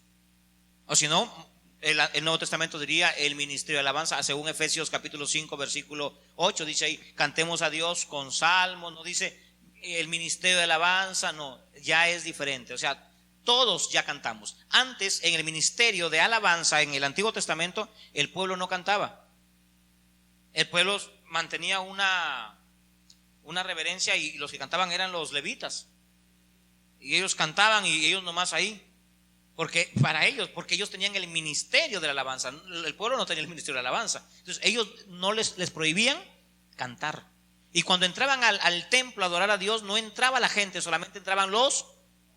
O si no, el Nuevo Testamento diría el ministerio de alabanza, según Efesios capítulo 5 versículo 8, dice ahí, cantemos a Dios con salmos, no dice el ministerio de alabanza, no, ya es diferente. O sea, todos ya cantamos. Antes, en el ministerio de alabanza, en el Antiguo Testamento, el pueblo no cantaba. El pueblo mantenía una reverencia, y los que cantaban eran los levitas. Y ellos cantaban y ellos nomás ahí. Porque ellos tenían el ministerio de la alabanza. El pueblo no tenía el ministerio de la alabanza. Entonces ellos no les prohibían cantar. Y cuando entraban al templo a adorar a Dios, no entraba la gente, solamente entraban los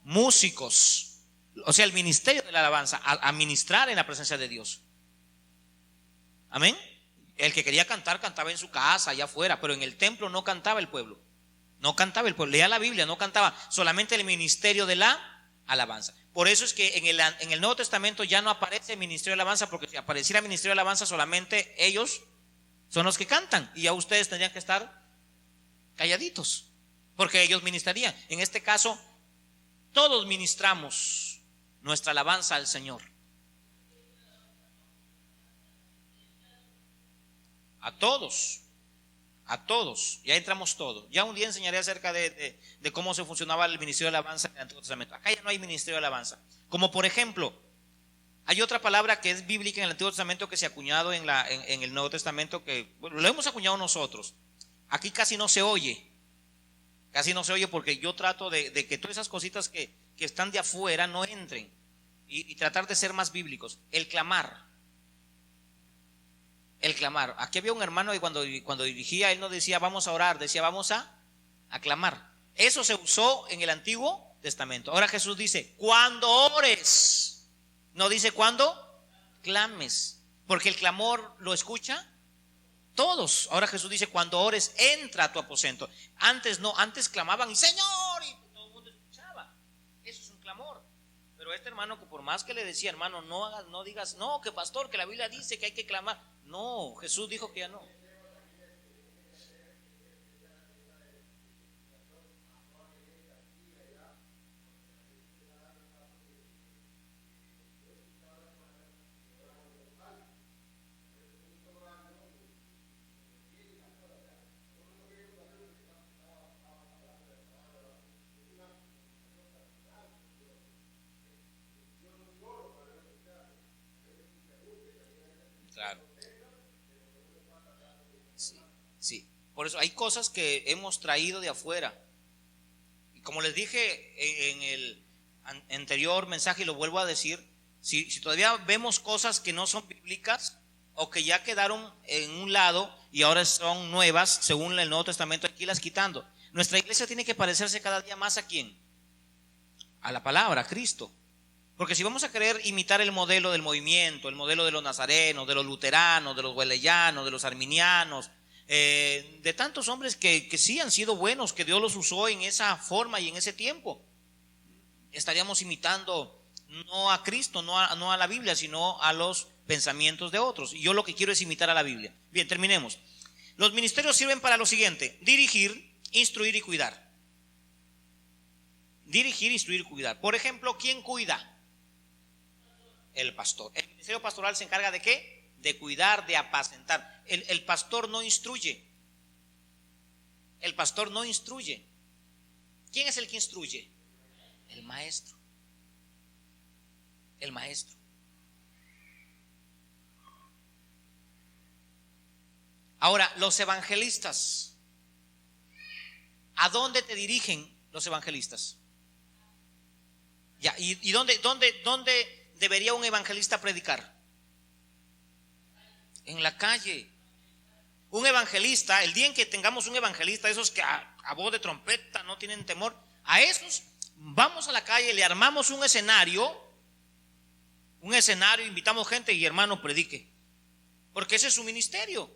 músicos. O sea, el ministerio de la alabanza, a ministrar en la presencia de Dios. Amén. El que quería cantar, cantaba en su casa, allá afuera, pero en el templo no cantaba el pueblo. No cantaba el pueblo, leía la Biblia, no cantaba, solamente el ministerio de la alabanza. Por eso es que en el Nuevo Testamento ya no aparece el ministerio de alabanza, porque si apareciera el ministerio de alabanza, solamente ellos son los que cantan, y ya ustedes tendrían que estar calladitos, porque ellos ministrarían. En este caso, todos ministramos nuestra alabanza al Señor. A todos, ya entramos todos. Ya un día enseñaré acerca de cómo se funcionaba el ministerio de alabanza en el Antiguo Testamento. Acá ya no hay ministerio de alabanza. Como por ejemplo, hay otra palabra que es bíblica en el Antiguo Testamento que se ha acuñado en el Nuevo Testamento, que bueno, lo hemos acuñado nosotros. Aquí casi no se oye. Casi no se oye porque yo trato de que todas esas cositas que están de afuera no entren. Y tratar de ser más bíblicos. El clamar. El clamar. Aquí había un hermano que cuando dirigía, él no decía vamos a orar, decía vamos a clamar. Eso se usó en el Antiguo Testamento. Ahora Jesús dice cuando ores, no dice cuando clames, porque el clamor lo escucha todos. Ahora Jesús dice cuando ores, entra a tu aposento. Antes no, antes clamaban y Señor, y todo el mundo escuchaba. Eso es un clamor. Pero este hermano, que por más que le decía, hermano, no digas, no, que pastor, que la Biblia dice que hay que clamar. No, Jesús dijo que ya no. Claro. Sí. Por eso hay cosas que hemos traído de afuera. Y como les dije en el anterior mensaje, y lo vuelvo a decir, si todavía vemos cosas que no son bíblicas o que ya quedaron en un lado y ahora son nuevas, según el Nuevo Testamento, hay que irlas quitando. Nuestra iglesia tiene que parecerse cada día más ¿a quién? A la palabra, a Cristo. Porque si vamos a querer imitar el modelo del movimiento, el modelo de los nazarenos, de los luteranos, de los wesleyanos, de los arminianos, de tantos hombres que sí han sido buenos, que Dios los usó en esa forma y en ese tiempo, estaríamos imitando no a Cristo, no a la Biblia, sino a los pensamientos de otros. Y yo lo que quiero es imitar a la Biblia. Bien, terminemos. Los ministerios sirven para lo siguiente: dirigir, instruir y cuidar. Dirigir, instruir y cuidar. Por ejemplo, ¿quién cuida? El pastor. El ministerio pastoral se encarga ¿de qué? De cuidar, de apacentar. El pastor no instruye. El pastor no instruye. ¿Quién es el que instruye? El maestro. El maestro. Ahora, los evangelistas, ¿a dónde te dirigen los evangelistas? Ya, ¿y dónde debería un evangelista predicar? En la calle. Un evangelista, el día en que tengamos un evangelista, esos que a voz de trompeta no tienen temor, a esos vamos a la calle, le armamos un escenario, invitamos gente y hermano predique, porque ese es su ministerio.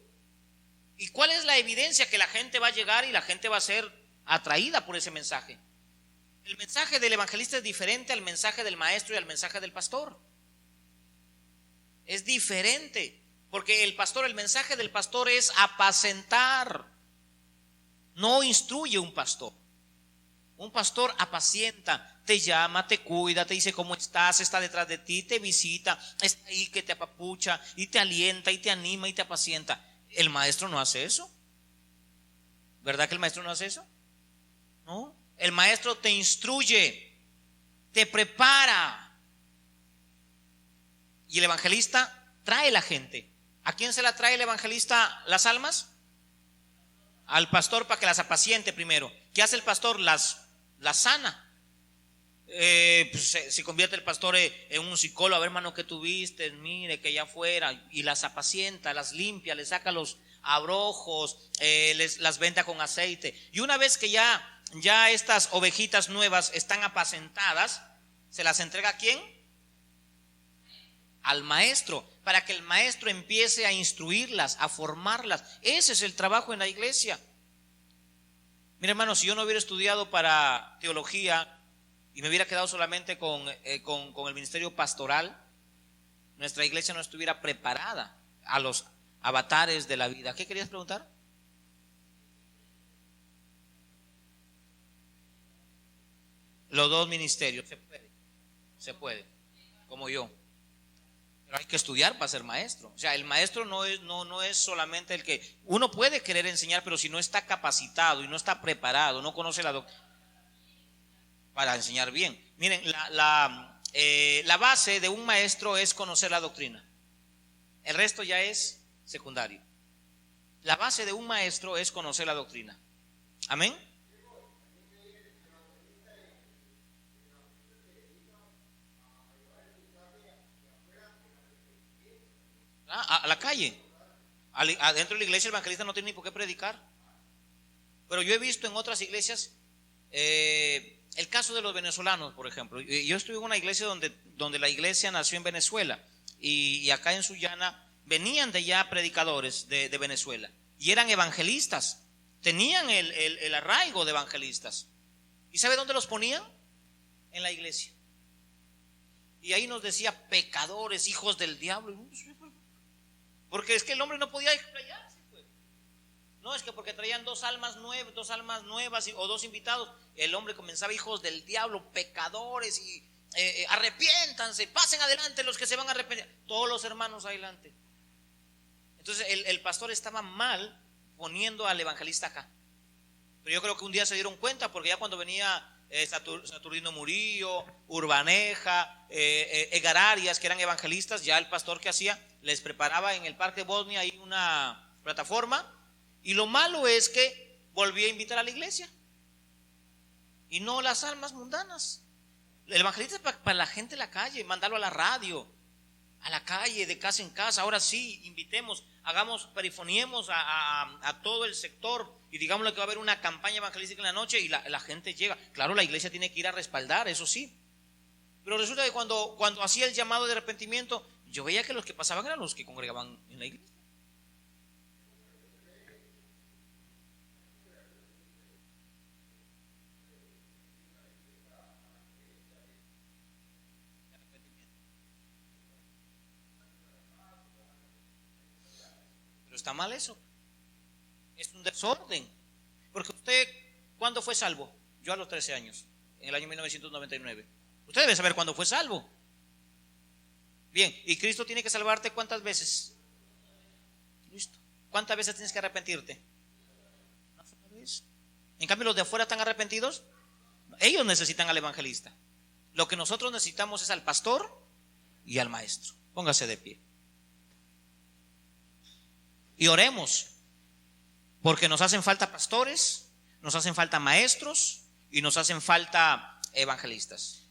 ¿Y cuál es la evidencia? Que la gente va a llegar y la gente va a ser atraída por ese mensaje. El mensaje del evangelista es diferente al mensaje del maestro y al mensaje del pastor. Es diferente, porque el mensaje del pastor es apacentar. No instruye un pastor. Un pastor apacienta, te llama, te cuida, te dice cómo estás, está detrás de ti, te visita, está ahí que te apapucha y te alienta y te anima y te apacienta. El maestro no hace eso. ¿Verdad que el maestro no hace eso? No. El maestro te instruye, te prepara. Y el evangelista trae la gente. ¿A quién se la trae el evangelista las almas? Al pastor, para que las apaciente primero. ¿Qué hace el pastor? Las sana. Pues se convierte el pastor en un psicólogo. A ver, hermano, ¿qué tuviste? Mire, que ya fuera. Y las apacienta, las limpia, les saca los abrojos, las venda con aceite. Y una vez que ya estas ovejitas nuevas están apacentadas, ¿se las entrega a quién? Al maestro, para que el maestro empiece a instruirlas, a formarlas. Ese es el trabajo en la iglesia. Mira, hermano, si yo no hubiera estudiado para teología y me hubiera quedado solamente con el ministerio pastoral, nuestra iglesia no estuviera preparada a los avatares de la vida. ¿Qué querías preguntar? Los dos ministerios, se puede, como yo. Pero hay que estudiar para ser maestro. O sea, el maestro no es solamente el que uno puede querer enseñar, pero si no está capacitado y no está preparado, no conoce la doctrina para enseñar bien. Miren, la base de un maestro es conocer la doctrina. El resto ya es secundario. La base de un maestro es conocer la doctrina. Amén. A la calle. Adentro de la iglesia el evangelista no tiene ni por qué predicar. Pero yo he visto en otras iglesias el caso de los venezolanos, por ejemplo. Yo estuve en una iglesia donde la iglesia nació en Venezuela y acá en Sullana venían de allá predicadores de Venezuela y eran evangelistas, tenían el arraigo de evangelistas. ¿Y sabe dónde los ponían? En la iglesia. Y ahí nos decía pecadores, hijos del diablo. Porque es que el hombre no podía explayarse, pues. No, es que porque traían dos almas nuevas o dos invitados, el hombre comenzaba: hijos del diablo, pecadores, y arrepiéntanse, pasen adelante los que se van a arrepentir. Todos los hermanos adelante. Entonces el pastor estaba mal poniendo al evangelista acá. Pero yo creo que un día se dieron cuenta, porque ya cuando venía Saturnino Murillo, Urbaneja, Edgar Arias, que eran evangelistas, ya el pastor que hacía les preparaba en el Parque Bosnia ahí una plataforma. Y lo malo es que volvía a invitar a la iglesia y no las almas mundanas. El evangelista es para la gente de la calle, mandarlo a la radio, a la calle, de casa en casa. Ahora sí, invitemos, perifoniemos a todo el sector y digámosle que va a haber una campaña evangelística en la noche y la gente llega. Claro, la iglesia tiene que ir a respaldar, eso sí. Pero resulta que cuando hacía el llamado de arrepentimiento, yo veía que los que pasaban eran los que congregaban en la iglesia. Pero está mal eso. Es un desorden. Porque usted, ¿cuándo fue salvo? Yo a los 13 años, en el año 1999. Usted debe saber cuándo fue salvo. Bien, ¿y Cristo tiene que salvarte cuántas veces? Listo. ¿Cuántas veces tienes que arrepentirte? Una sola vez. En cambio, los de afuera están arrepentidos. Ellos necesitan al evangelista. Lo que nosotros necesitamos es al pastor y al maestro. Póngase de pie. Y oremos, porque nos hacen falta pastores, nos hacen falta maestros y nos hacen falta evangelistas.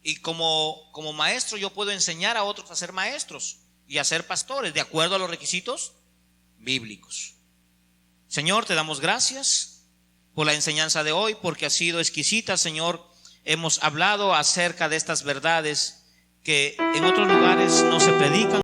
Y como maestro yo puedo enseñar a otros a ser maestros y a ser pastores de acuerdo a los requisitos bíblicos. Señor, te damos gracias por la enseñanza de hoy, porque ha sido exquisita, Señor. Hemos hablado acerca de estas verdades que en otros lugares no se predican.